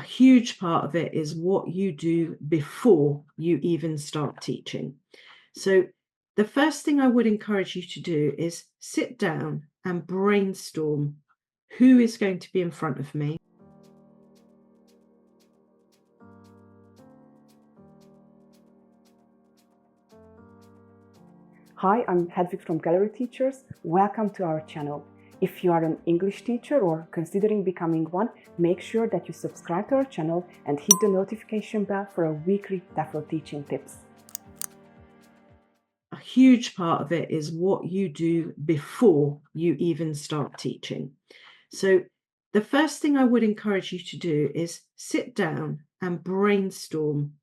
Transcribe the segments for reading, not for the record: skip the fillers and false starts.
huge part of it is what you do before you even start teaching. So the first thing I would encourage you to do is sit down and brainstorm who is going to be in front of me. Hi, I'm Hedvig from Gallery Teachers. Welcome to our channel. If you are an English teacher or considering becoming one, make sure that you subscribe to our channel and hit the notification bell for our weekly TEFL teaching tips. A huge part of it is what you do before you even start teaching. So the first thing I would encourage you to do is sit down and brainstorm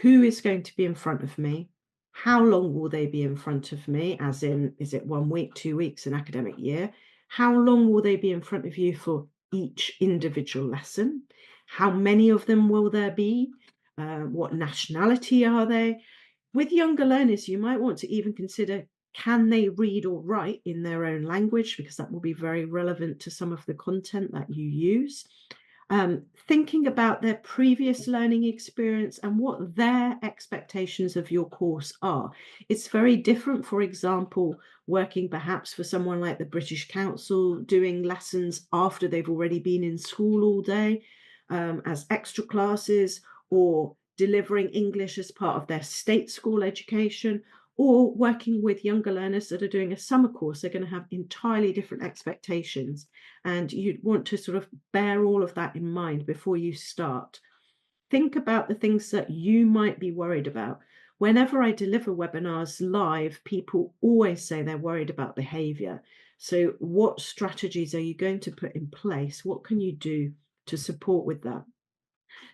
who is going to be in front of me. How long will they be in front of me? As in, is it 1 week, 2 weeks, an academic year? How long will they be in front of you for each individual lesson? How many of them will there be? What nationality are they? With younger learners, you might want to even consider, can they read or write in their own language? Because that will be very relevant to some of the content that you use. Thinking about their previous learning experience and what their expectations of your course are. It's very different, for example, working perhaps for someone like the British Council, doing lessons after they've already been in school all day as extra classes, or delivering English as part of their state school education, or working with younger learners that are doing a summer course. They're going to have entirely different expectations, and you'd want to sort of bear all of that in mind before you start. Think about the things that you might be worried about. Whenever I deliver webinars live, people always say they're worried about behaviour. So what strategies are you going to put in place? What can you do to support with that?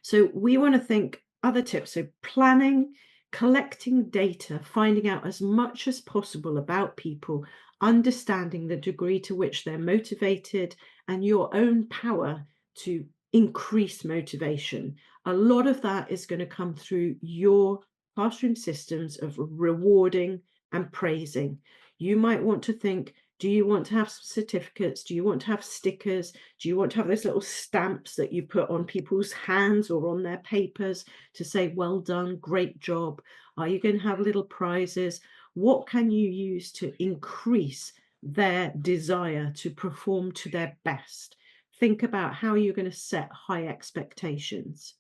So we want to think other tips. So planning, collecting data, finding out as much as possible about people, understanding the degree to which they're motivated, and your own power to increase motivation. A lot of that is going to come through your classroom systems of rewarding and praising. You might want to think, do you want to have certificates? Do you want to have stickers? Do you want to have those little stamps that you put on people's hands or on their papers to say, well done, great job? Are you going to have little prizes? What can you use to increase their desire to perform to their best? Think about how you're going to set high expectations.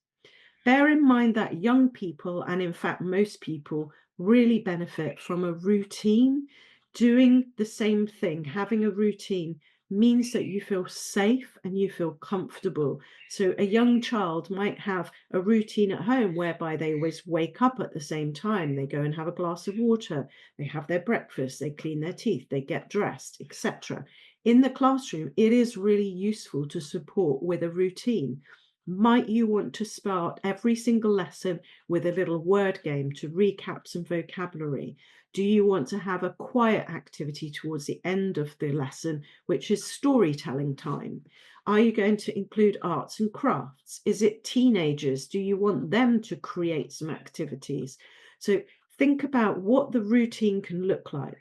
Bear in mind that young people, and in fact most people, really benefit from a routine. Doing the same thing, having a routine, means that you feel safe and you feel comfortable. So a young child might have a routine at home whereby they always wake up at the same time, they go and have a glass of water, they have their breakfast, they clean their teeth, they get dressed, etc. In the classroom, it is really useful to support with a routine. Might you want to start every single lesson with a little word game to recap some vocabulary? Do you want to have a quiet activity towards the end of the lesson, which is storytelling time? Are you going to include arts and crafts? Is it teenagers? Do you want them to create some activities? So think about what the routine can look like.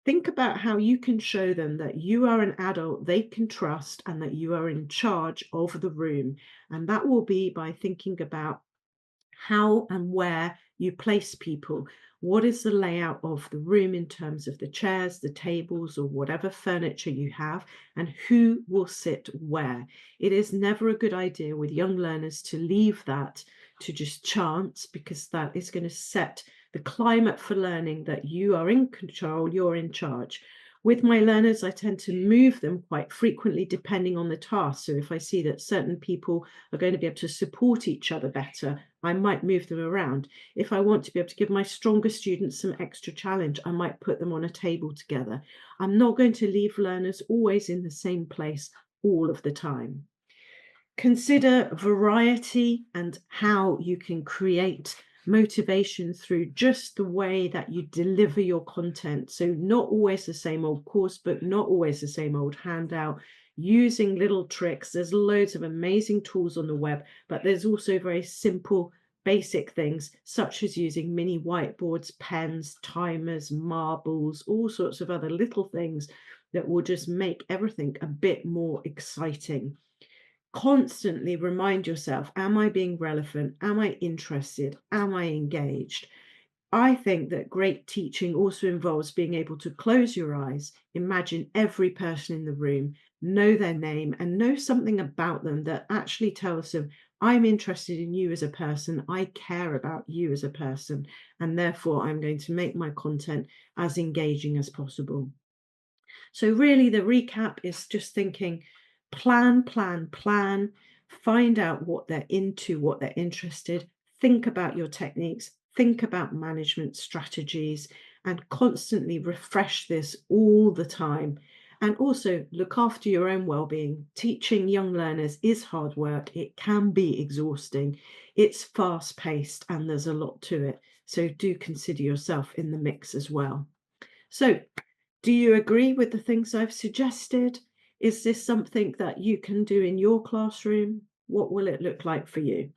Think about how you can show them that you are an adult they can trust and that you are in charge of the room. And that will be by thinking about how and where you place people. What is the layout of the room in terms of the chairs, the tables, or whatever furniture you have, and who will sit where? It is never a good idea with young learners to leave that to just chance, because that is going to set the climate for learning that you are in control, you're in charge. With my learners, I tend to move them quite frequently depending on the task. So if I see that certain people are going to be able to support each other better, I might move them around. If I want to be able to give my stronger students some extra challenge, I might put them on a table together. I'm not going to leave learners always in the same place all of the time. Consider variety and how you can create motivation through just the way that you deliver your content. So not always the same old course book, not always the same old handout, using little tricks. There's loads of amazing tools on the web, but there's also very simple, basic things such as using mini whiteboards, pens, timers, marbles, all sorts of other little things that will just make everything a bit more exciting. constantly remind yourself, am I being relevant? Am I interested? Am I engaged? I think that great teaching also involves being able to close your eyes, imagine every person in the room, know their name, and know something about them that actually tells them, I'm interested in you as a person, I care about you as a person, and therefore I'm going to make my content as engaging as possible. So, really, the recap is just thinking plan, plan, plan, find out what they're into, what they're interested, think about your techniques, think about management strategies, and constantly refresh this all the time. And also look after your own well-being. Teaching young learners is hard work. It can be exhausting. It's fast-paced and there's a lot to it. So do consider yourself in the mix as well. So do you agree with the things I've suggested? Is this something that you can do in your classroom? What will it look like for you?